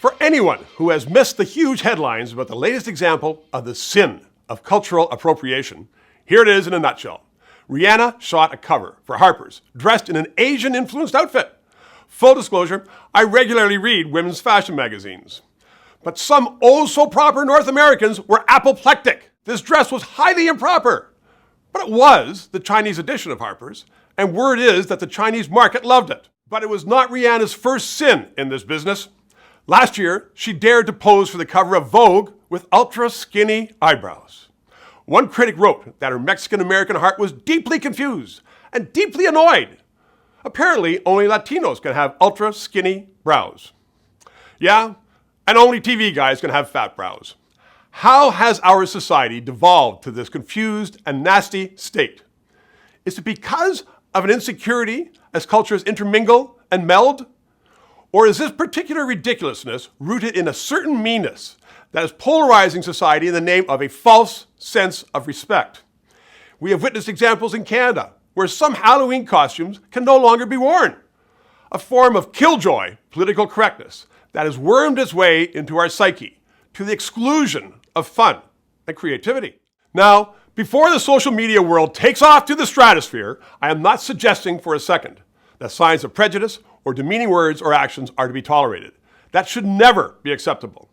For anyone who has missed the huge headlines about the latest example of the sin of cultural appropriation, here it is in a nutshell. Rihanna shot a cover for Harper's dressed in an Asian-influenced outfit. Full disclosure, I regularly read women's fashion magazines. But some oh-so-proper North Americans were apoplectic. This dress was highly improper. But it was the Chinese edition of Harper's, and word is that the Chinese market loved it. But it was not Rihanna's first sin in this business. Last year, she dared to pose for the cover of Vogue with ultra-skinny eyebrows. One critic wrote that her Mexican-American heart was deeply confused and deeply annoyed. Apparently, only Latinos can have ultra-skinny brows. Yeah, and only TV guys can have fat brows. How has our society devolved to this confused and nasty state? Is it because of an insecurity as cultures intermingle and meld? Or is this particular ridiculousness rooted in a certain meanness that is polarizing society in the name of a false sense of respect? We have witnessed examples in Canada where some Halloween costumes can no longer be worn. A form of killjoy political correctness that has wormed its way into our psyche to the exclusion of fun and creativity. Now, before the social media world takes off to the stratosphere, I am not suggesting for a second that signs of prejudice or demeaning words or actions are to be tolerated. That should never be acceptable.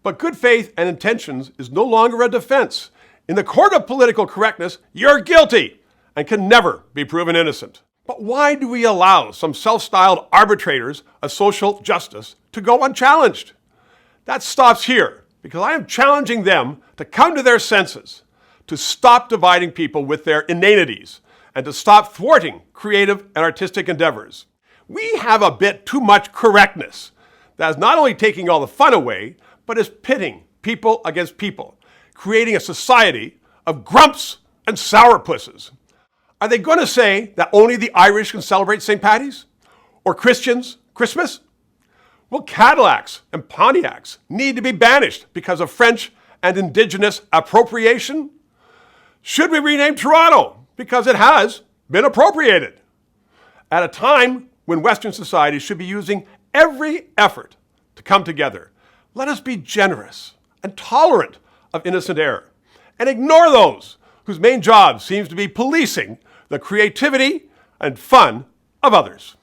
But good faith and intentions is no longer a defense. In the court of political correctness, you're guilty and can never be proven innocent. But why do we allow some self-styled arbitrators of social justice to go unchallenged? That stops here, because I am challenging them to come to their senses, to stop dividing people with their inanities, and to stop thwarting creative and artistic endeavors. We have a bit too much correctness that is not only taking all the fun away, but is pitting people against people, creating a society of grumps and sourpusses. Are they going to say that only the Irish can celebrate St. Paddy's? Or Christians Christmas? Well, Cadillacs and Pontiacs need to be banished because of French and Indigenous appropriation? Should we rename Toronto because it has been appropriated? At a time when Western society should be using every effort to come together, let us be generous and tolerant of innocent error and ignore those whose main job seems to be policing the creativity and fun of others.